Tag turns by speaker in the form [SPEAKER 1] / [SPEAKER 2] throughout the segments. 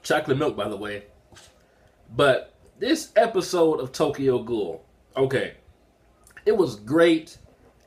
[SPEAKER 1] Chocolate milk, by the way. But this episode of Tokyo Ghoul, okay, it was great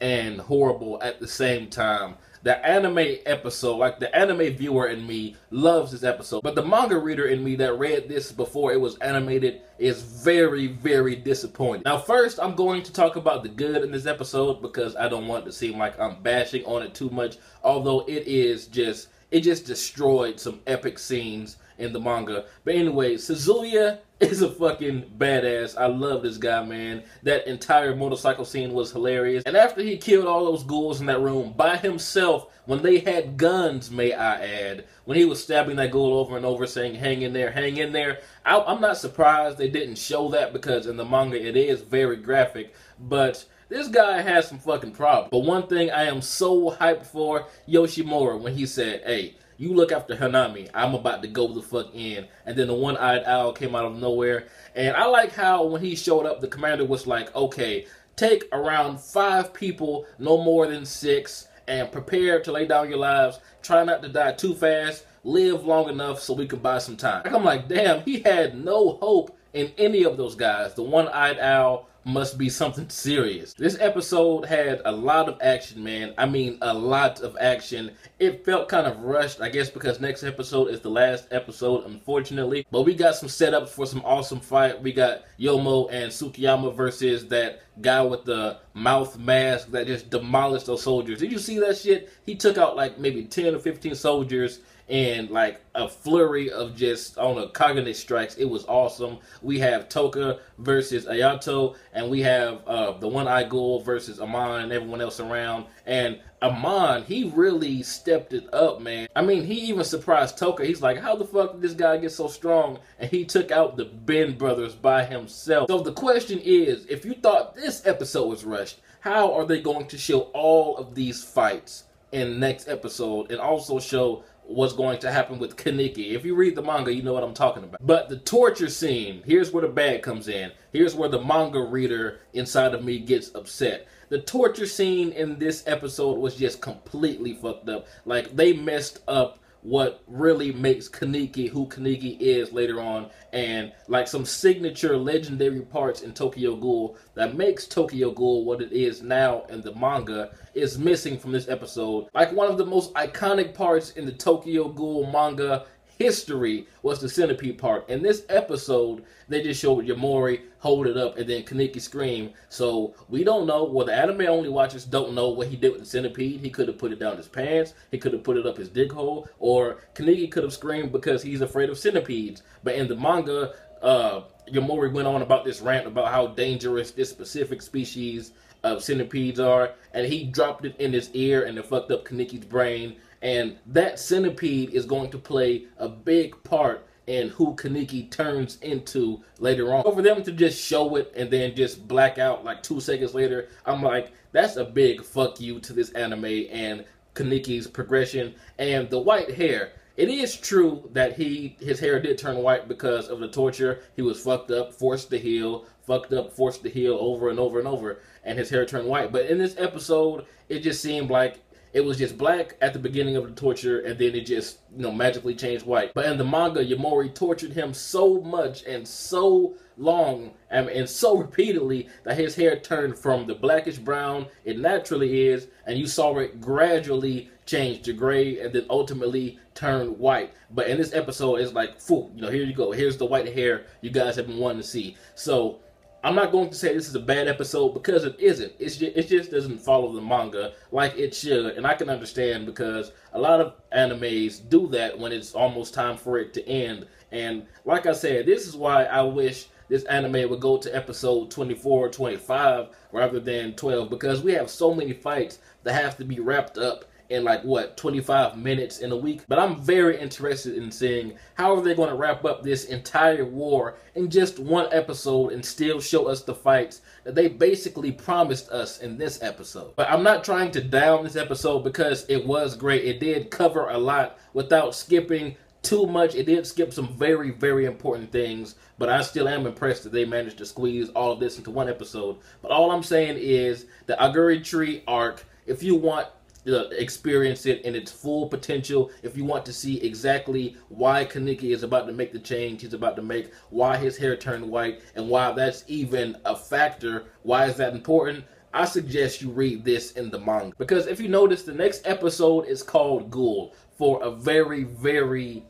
[SPEAKER 1] and horrible at the same time. The anime episode, like the anime viewer in me loves this episode, but the manga reader in me that read this before it was animated is very, very disappointed. Now first, I'm going to talk about the good in this episode because I don't want it to seem like I'm bashing on it too much, although it just destroyed some epic scenes in the manga. But anyway, Suzuya is a fucking badass. I love this guy, man. That entire motorcycle scene was hilarious. And after he killed all those ghouls in that room by himself, when they had guns, may I add, when he was stabbing that ghoul over and over saying, hang in there, hang in there, I'm not surprised they didn't show that because in the manga it is very graphic. But this guy has some fucking problems. But one thing I am so hyped for, Yoshimura, when he said, hey, you look after Hanami, I'm about to go the fuck in. And then the one-eyed owl came out of nowhere. And I like how when he showed up, the commander was like, okay, take around 5 people, no more than 6, and prepare to lay down your lives. Try not to die too fast. Live long enough so we can buy some time. I'm like, damn, he had no hope in any of those guys. The one-eyed owl must be something serious. This episode had a lot of action, man. I mean, a lot of action. It felt kind of rushed, I guess because next episode is the last episode, unfortunately. But we got some setups for some awesome fight. We got Yomo and Tsukiyama versus that guy with the mouth mask that just demolished those soldiers. Did you see that shit? He took out like maybe 10 or 15 soldiers and like a flurry of just on a Kagane strikes. It was awesome. We have Toka versus Ayato, and we have the one-eyed ghoul versus Amon and everyone else around. And Amon, he really stepped it up, man. I mean, he even surprised Toka. He's like, how the fuck did this guy get so strong? And he took out the Ben brothers by himself. So the question is, if you thought this episode was rushed, how are they going to show all of these fights in the next episode and also show what's going to happen with Kaneki? If you read the manga, you know what I'm talking about. But the torture scene, here's where the bad comes in. Here's where the manga reader inside of me gets upset. The torture scene in this episode was just completely fucked up. Like, they messed up what really makes Kaneki who Kaneki is later on, and like some signature legendary parts in Tokyo Ghoul that makes Tokyo Ghoul what it is now in the manga is missing from this episode. Like, one of the most iconic parts in the Tokyo Ghoul manga history was the centipede part. In this episode, they just showed Yamori hold it up and then Kaneki scream. So we don't know, well, the anime only watchers don't know what he did with the centipede. He could have put it down his pants, he could have put it up his dig hole, or Kaneki could have screamed because he's afraid of centipedes. But in the manga, Yamori went on about this rant about how dangerous this specific species of centipedes are, and he dropped it in his ear and it fucked up Kaneki's brain. And that centipede is going to play a big part in who Kaneki turns into later on. So for them to just show it and then just black out like 2 seconds later, I'm like, that's a big fuck you to this anime and Kaneki's progression. And the white hair, it is true that his hair did turn white because of the torture. He was fucked up, forced to heal, fucked up, forced to heal over and over and over, and his hair turned white. But in this episode, it just seemed like it was just black at the beginning of the torture, and then it just, magically changed white. But in the manga, Yamori tortured him so much and so long and so repeatedly that his hair turned from the blackish brown it naturally is, and you saw it gradually change to gray and then ultimately turn white. But in this episode, it's like, phew, here you go. Here's the white hair you guys have been wanting to see. So I'm not going to say this is a bad episode because it isn't. It just doesn't follow the manga like it should. And I can understand because a lot of animes do that when it's almost time for it to end. And like I said, this is why I wish this anime would go to episode 24 or 25 rather than 12, because we have so many fights that have to be wrapped up in 25 minutes in a week. But I'm very interested in seeing how are they going to wrap up this entire war in just one episode and still show us the fights that they basically promised us in this episode. But I'm not trying to down this episode because it was great. It did cover a lot without skipping too much. It did skip some very, very important things, but I still am impressed that they managed to squeeze all of this into one episode. But all I'm saying is the Aogiri tree arc, if you want experience it in its full potential, if you want to see exactly why Kaneki is about to make the change he's about to make, why his hair turned white, and why that's even a factor, why is that important, I suggest you read this in the manga. Because if you notice, the next episode is called Ghoul for a very, very,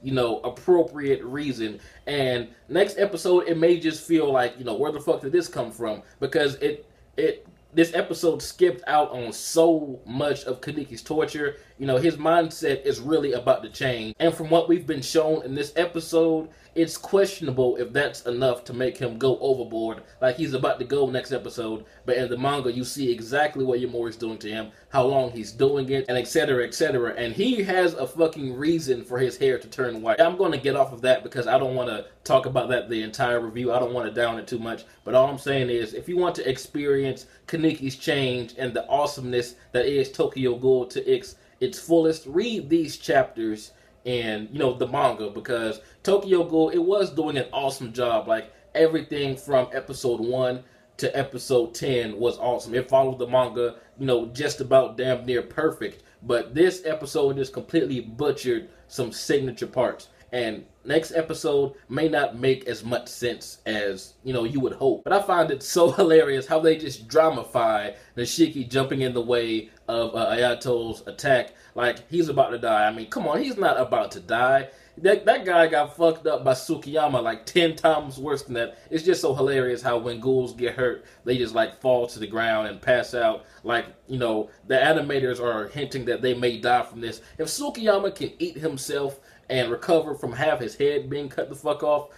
[SPEAKER 1] appropriate reason. And next episode, it may just feel like, where the fuck did this come from? Because this episode skipped out on so much of Kaneki's torture. His mindset is really about to change. And from what we've been shown in this episode, it's questionable if that's enough to make him go overboard like he's about to go next episode. But in the manga, you see exactly what Yamori's doing to him, how long he's doing it, and etc., etc. And he has a fucking reason for his hair to turn white. I'm going to get off of that because I don't want to talk about that the entire review. I don't want to down it too much. But all I'm saying is, if you want to experience Kaneki's change and the awesomeness that is Tokyo Ghoul to its fullest, read these chapters in the manga, because Tokyo Ghoul, it was doing an awesome job. Like, everything from episode 1 to episode 10 was awesome. It followed the manga, just about damn near perfect. But this episode just completely butchered some signature parts. And next episode may not make as much sense as, you would hope. But I find it so hilarious how they just dramify Nishiki jumping in the way of Ayato's attack. Like, he's about to die. I mean, come on, he's not about to die. That guy got fucked up by Tsukiyama like 10 times worse than that. It's just so hilarious how when ghouls get hurt, they just like fall to the ground and pass out. Like, the animators are hinting that they may die from this. If Tsukiyama can eat himself and recover from half his head being cut the fuck off,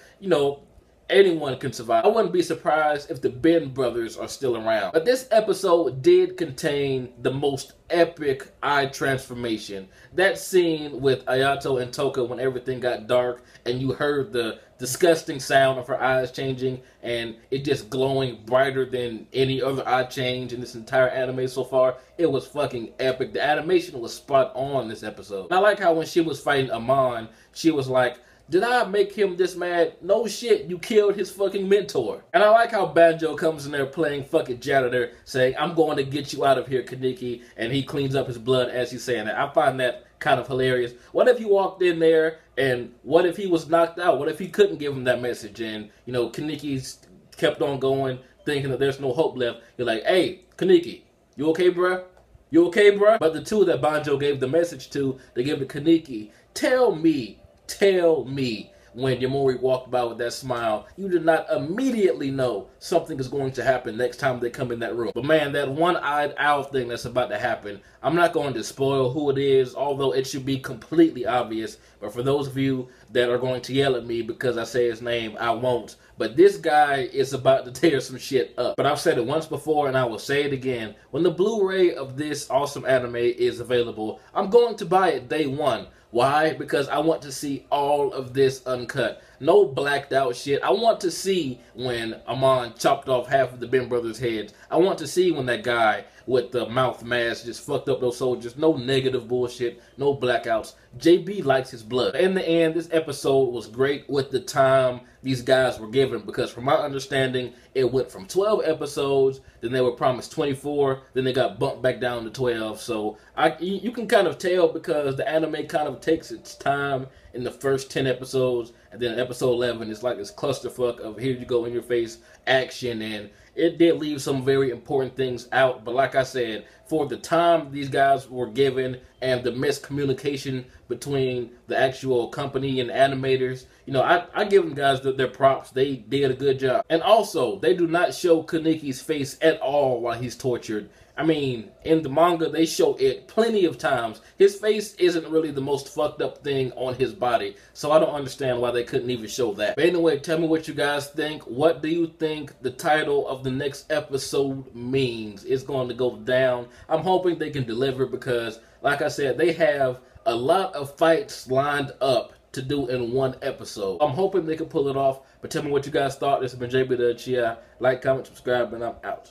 [SPEAKER 1] anyone can survive. I wouldn't be surprised if the Ben brothers are still around. But this episode did contain the most epic eye transformation. That scene with Ayato and Toka when everything got dark and you heard the disgusting sound of her eyes changing and it just glowing brighter than any other eye change in this entire anime so far. It was fucking epic. The animation was spot on this episode. And I like how when she was fighting Amon, she was like, did I make him this mad? No shit, you killed his fucking mentor. And I like how Banjo comes in there playing fucking janitor, saying, I'm going to get you out of here, Kaneki, and he cleans up his blood as he's saying that. I find that kind of hilarious. What if he walked in there, and what if he was knocked out? What if he couldn't give him that message? And, Kaneki's kept on going, thinking that there's no hope left. You're like, hey, Kaneki, you okay, bruh? You okay, bruh? But the two that Banjo gave the message to, they gave it to Kaneki. Tell me when Yamori walked by with that smile, you did not immediately know something is going to happen next time they come in that room. But man, that one-eyed owl thing that's about to happen, I'm not going to spoil who it is, although it should be completely obvious. But for those of you that are going to yell at me because I say his name, I won't. But this guy is about to tear some shit up. But I've said it once before and I will say it again. When the Blu-ray of this awesome anime is available, I'm going to buy it day one. Why? Because I want to see all of this uncut. No blacked out shit. I want to see when Amon chopped off half of the Ben brothers' heads. I want to see when that guy with the mouth mask just fucked up those soldiers. No negative bullshit. No blackouts. JB likes his blood. In the end, this episode was great with the time these guys were given, because from my understanding, it went from 12 episodes, then they were promised 24, then they got bumped back down to 12. So you can kind of tell because the anime kind of takes its time in the first 10 episodes, and then episode 11 is like this clusterfuck of here you go in your face action, and it did leave some very important things out. But like I said, for the time these guys were given and the miscommunication between the actual company and animators, I give them guys their props. They did a good job. And also, they do not show Kaneki's face at all while he's tortured. I mean, in the manga, they show it plenty of times. His face isn't really the most fucked up thing on his body, so I don't understand why they couldn't even show that. But anyway, tell me what you guys think. What do you think the title of the next episode means? It's going to go down. I'm hoping they can deliver because, like I said, they have a lot of fights lined up to do in one episode. I'm hoping they can pull it off, but tell me what you guys thought. This has been jbDAuchiha. Like, comment, subscribe, and I'm out.